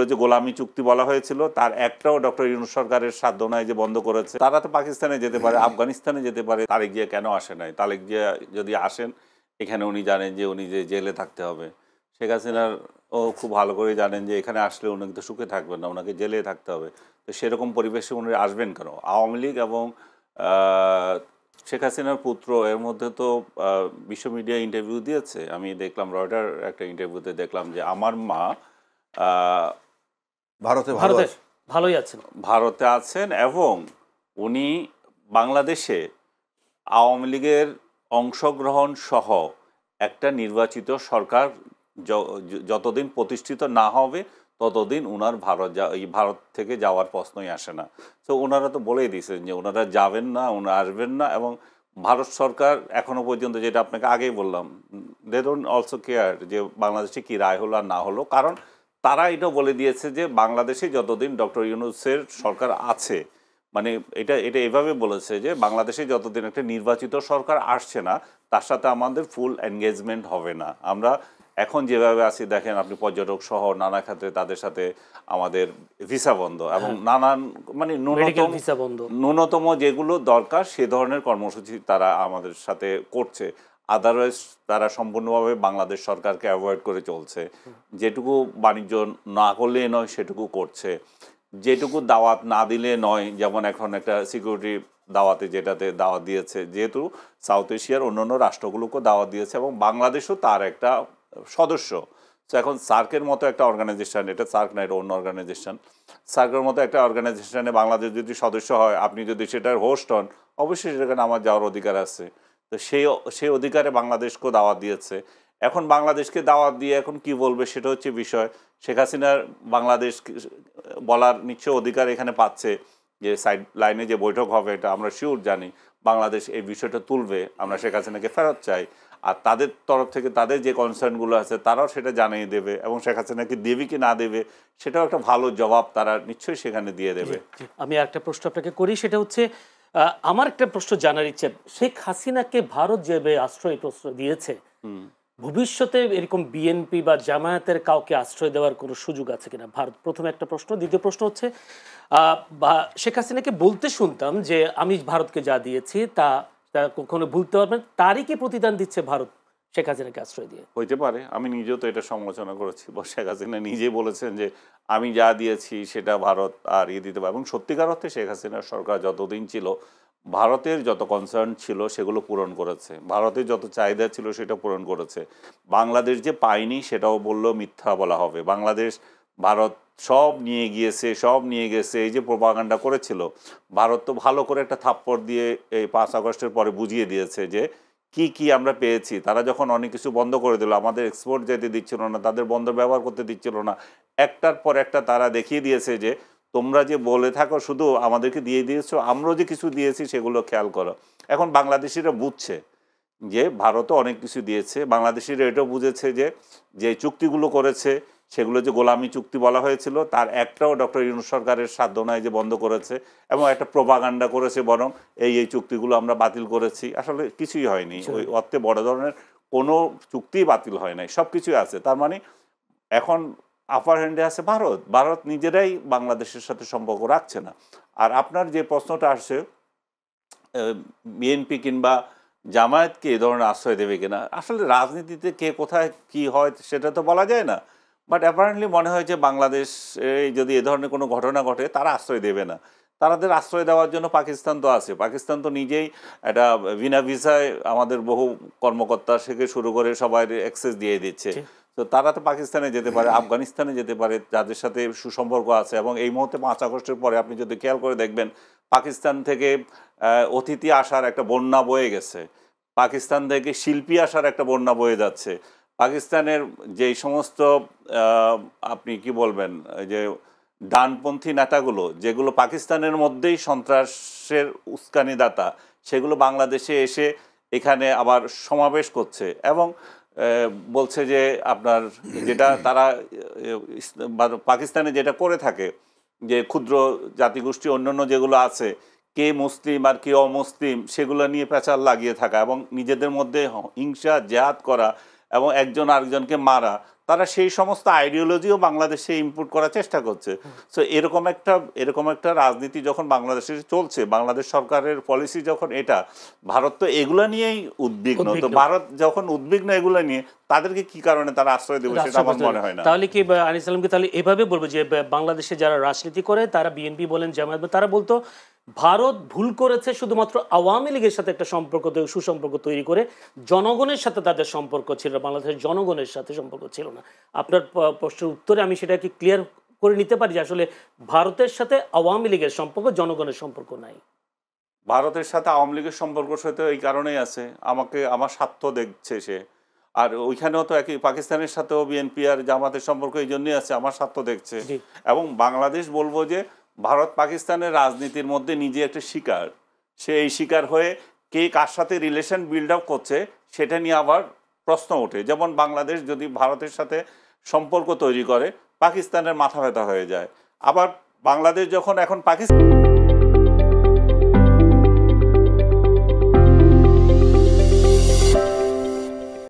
সেগুলো যে গোলামি চুক্তি বলা হয়েছিল তার একটাও ডক্টর ইউনূস সরকারের সাধ্য নাই যে বন্ধ করেছে। তারা তো পাকিস্তানে যেতে পারে, আফগানিস্তানে যেতে পারে, তারেক জিয়া কেন আসে নাই? তারেক জিয়া যদি আসেন এখানে উনি জানেন যে উনি যে জেলে থাকতে হবে। শেখ হাসিনার ও খুব ভালো করে জানেন যে এখানে আসলে উনি কিন্তু সুখে থাকবেন না, ওনাকে জেলে থাকতে হবে। তো সেরকম পরিবেশে উনি আসবেন কেন? আওয়ামী লীগ এবং শেখ হাসিনার পুত্র এর মধ্যে তো বিশ্ব মিডিয়া ইন্টারভিউ দিয়েছে। আমি দেখলাম রয়টার একটা ইন্টারভিউতে দেখলাম যে আমার মা ভালোই আছেন, ভারতে আছেন এবং উনি বাংলাদেশে আওয়ামী লীগের অংশগ্রহণ সহ একটা নির্বাচিত সরকার যতদিন প্রতিষ্ঠিত না হবে ততদিন ওনার ভারত থেকে যাওয়ার প্রশ্নই আসে না। তো ওনারা তো বলেই দিয়েছেন যে ওনারা যাবেন না, ওনারা আসবেন না। এবং ভারত সরকার এখনো পর্যন্ত, যেটা আপনাকে আগেই বললাম, দে ডোন্ট অলসো কেয়ার যে বাংলাদেশে কি রায় হলো আর না হলো। কারণ তারা এটা বলে দিয়েছে যে বাংলাদেশে যতদিন ডক্টর ইউনূসের সরকার আছে, মানে এটা এভাবে বলেছে যে বাংলাদেশে যতদিন একটা নির্বাচিত সরকার আসছে না তার সাথে আমাদের ফুল এনগেজমেন্ট হবে না। আমরা এখন যেভাবে আছি দেখেন আপনি, পর্যটক সহ নানা ক্ষেত্রে তাদের সাথে আমাদের ভিসা বন্ধ এবং নানান মানে ন্যূনতম যেগুলো দরকার সে ধরনের কর্মসূচি তারা আমাদের সাথে করছে। আদারওয়াইজ তারা সম্পূর্ণভাবে বাংলাদেশ সরকারকে অ্যাভয়েড করে চলছে। যেটুকু বাণিজ্য না করলে নয় সেটুকু করছে, যেটুকু দাওয়াত না দিলে নয়, যেমন এখন একটা সিকিউরিটি দাওয়াতে যেটাতে দাওয়াত দিয়েছে, যেহেতু সাউথ এশিয়ার অন্যান্য রাষ্ট্রগুলোকেও দাওয়াত দিয়েছে এবং বাংলাদেশও তার একটা সদস্য। তো এখন সার্কের মতো একটা অর্গানাইজেশন, এটা সার্ক না, এটা অন্য অর্গানাইজেশন, সার্কের মতো একটা অর্গানাইজেশনে বাংলাদেশ যদি সদস্য হয়, আপনি যদি সেটার হোস্ট হন, অবশ্যই সেখানে আমার যাওয়ার অধিকার আছে। তো সেই অধিকারে বাংলাদেশকেও দাওয়াত দিয়েছে। এখন বাংলাদেশকে দাওয়াত দিয়ে এখন কি বলবে সেটা হচ্ছে বিষয়। শেখ হাসিনার বাংলাদেশ বলার নিশ্চয় অধিকার এখানে পাচ্ছে যে সাইড লাইনে যে বৈঠক হবে এটা আমরা শিওর জানি বাংলাদেশ এই বিষয়টা তুলবে, আমরা শেখ হাসিনাকে ফেরত চাই। আর তাদের তরফ থেকে তাদের যে কনসার্নগুলো আছে তারাও সেটা জানিয়ে দেবে এবং শেখ হাসিনাকে দেবে কি না দেবে সেটাও একটা ভালো জবাব তারা নিশ্চয়ই সেখানে দিয়ে দেবে। আমি একটা প্রশ্ন আপনাকে করি, সেটা হচ্ছে আমার একটা প্রশ্ন জানার ইচ্ছে, শেখ হাসিনাকে ভারত যেভাবে আশ্রয় দিয়েছে, ভবিষ্যতে এরকম বিএনপি বা জামায়াতের কাউকে আশ্রয় দেওয়ার কোনো সুযোগ আছে কিনা ভারত? প্রথমে একটা প্রশ্ন। দ্বিতীয় প্রশ্ন হচ্ছে শেখ হাসিনাকে বলতে শুনতাম যে আমি ভারতকে যা দিয়েছি তা কখনো ভুলতে পারবেন, তারই কি প্রতিদান দিচ্ছে ভারত শেখ হাসিনাকে আশ্রয় দিয়ে? হইতে পারে, আমি নিজেও তো এটা সমালোচনা করেছি। শেখ হাসিনা নিজেই বলেছেন যে আমি যা দিয়েছি সেটা ভারত আর দিতে পারে। এবং সত্যিকার অর্থে শেখ হাসিনার সরকার যতদিন ছিল ভারতের যত কনসার্ন ছিল সেগুলো পূরণ করেছে, ভারতের যত চাহিদা ছিল সেটা পূরণ করেছে। বাংলাদেশ যে পায়নি সেটাও বললেও মিথ্যা বলা হবে। বাংলাদেশ ভারত সব নিয়ে গেছে। এই যে প্রোপাগান্ডা করেছিল, ভারত তো ভালো করে একটা থাপ্পড় দিয়ে এই 5 আগস্টের পরে বুঝিয়ে দিয়েছে যে কি আমরা পেয়েছি। তারা যখন অনেক কিছু বন্ধ করে দিল, আমাদের এক্সপোর্ট যেতে দিচ্ছিল না, তাদের বন্দর ব্যবহার করতে দিচ্ছিল না, একটার পর একটা তারা দেখিয়ে দিয়েছে যে তোমরা যে বলে থাকো শুধু আমাদেরকে দিয়ে দিয়েছো, আমরাও যে কিছু দিয়েছি সেগুলো খেয়াল করো। এখন বাংলাদেশিরা বুঝছে যে ভারতও অনেক কিছু দিয়েছে। বাংলাদেশিরা এটাও বুঝেছে যে চুক্তিগুলো করেছে সেগুলো যে গোলামি চুক্তি বলা হয়েছিল তার একটাও ডক্টর ইউনূস সরকারের সাধ্য নাই যে বন্ধ করেছে, এবং একটা প্রোপাগান্ডা করেছে বরং এই চুক্তিগুলো আমরা বাতিল করেছি। আসলে কিছুই হয়নি, ওই অর্থে বড় ধরনের কোনো চুক্তিই বাতিল হয় নাই, সব কিছুই আছে। তার মানে এখন আপার হ্যান্ডে আছে ভারত নিজেরাই বাংলাদেশের সাথে সম্পর্ক রাখছে না। আর আপনার যে প্রশ্নটা আসছে বিএনপি কিংবা জামায়াতকে এ ধরনের আশ্রয় দেবে কিনা, আসলে রাজনীতিতে কে কোথায় কি হয় সেটা তো বলা যায় না। বাট অ্যাপারেন্টলি মনে হয় যে বাংলাদেশ যদি এ ধরনের কোনো ঘটনা ঘটে তারা আশ্রয় দেবে না। তাদের আশ্রয় দেওয়ার জন্য পাকিস্তান তো আছে, পাকিস্তান তো নিজেই একটা বিনা ভিসায় আমাদের বহু কর্মকর্তা থেকে শুরু করে সবাই অ্যাক্সেস দিয়ে দিচ্ছে। তো তারা তো পাকিস্তানে যেতে পারে, আফগানিস্তানে যেতে পারে, যাদের সাথে সুসম্পর্ক আছে। এবং এই মুহূর্তে 5 আগস্টের পরে আপনি যদি খেয়াল করে দেখবেন পাকিস্তান থেকে অতিথি আসার একটা বন্যা বয়ে গেছে, পাকিস্তান থেকে শিল্পী আসার একটা বন্যা বয়ে যাচ্ছে। পাকিস্তানের যেই সমস্ত আপনি কি বলবেন যে ডানপন্থী নেতাগুলো যেগুলো পাকিস্তানের মধ্যেই সন্ত্রাসের উস্কানিদাতা, সেগুলো বাংলাদেশে এসে এখানে আবার সমাবেশ করছে এবং বলছে যে আপনার যেটা তারা পাকিস্তানে যেটা করে থাকে যে ক্ষুদ্র জাতিগোষ্ঠী অন্যান্য যেগুলো আছে, কে মুসলিম আর কে অমুসলিম সেগুলো নিয়ে পেঁচাল লাগিয়ে থাকা এবং নিজেদের মধ্যে হিংসা জেহাদ করা এবং একজন আরেকজনকে মারা, তারা সেই সমস্ত আইডিওলজিও বাংলাদেশে ইম্পোর্ট করার চেষ্টা করছে। সো এরকম একটা রাজনীতি যখন বাংলাদেশে চলছে, বাংলাদেশ সরকারের পলিসি যখন এটা, ভারত তো এগুলো নিয়েই উদ্বিগ্ন। তো ভারত যখন উদ্বিগ্ন এগুলো নিয়ে, তাদেরকে কি কারণে তারা আশ্রয় দেবে সেটা আমার মনে হয় না। তাহলে কি আনিস আলমকে তাহলে এভাবে বলবো যে বাংলাদেশে যারা রাজনীতি করে, তারা বিএনপি বলেন, জামায়াত, তারা বলতো ভারত ভুল করেছে শুধুমাত্র আওয়ামী লীগের সাথে একটা সুসম্পর্ক তৈরি করে, জনগণের সাথে তাদের সম্পর্ক ছিল, বাংলাদেশের জনগণের সাথে সম্পর্ক ছিল না। আপনার প্রশ্নের উত্তরে আমি সেটাকে ক্লিয়ার করে নিতে পারি যে আসলে ভারতের সাথে আওয়ামী লীগের সম্পর্ক, জনগণের সম্পর্ক নাই। ভারতের সাথে আওয়ামী লীগের সম্পর্ক সাথে এই কারণেই আছে, আমার স্বার্থ দেখছে সে। আর ওইখানেও তো একই, পাকিস্তানের সাথেও বিএনপি আর জামাতের সম্পর্ক এই জন্যই আছে, আমার স্বার্থ দেখছে। এবং বাংলাদেশ বলবো যে ভারত পাকিস্তানের রাজনীতির মধ্যে নিজে একটা শিকার, সে এই শিকার হয়ে কে কার সাথে রিলেশন বিল্ড আপ করছে সেটা নিয়ে আবার প্রশ্ন ওঠে। যেমন বাংলাদেশ যদি ভারতের সাথে সম্পর্ক তৈরি করে, পাকিস্তানের মাথা ব্যথা হয়ে যায়। আবার বাংলাদেশ যখন এখন পাকিস্তান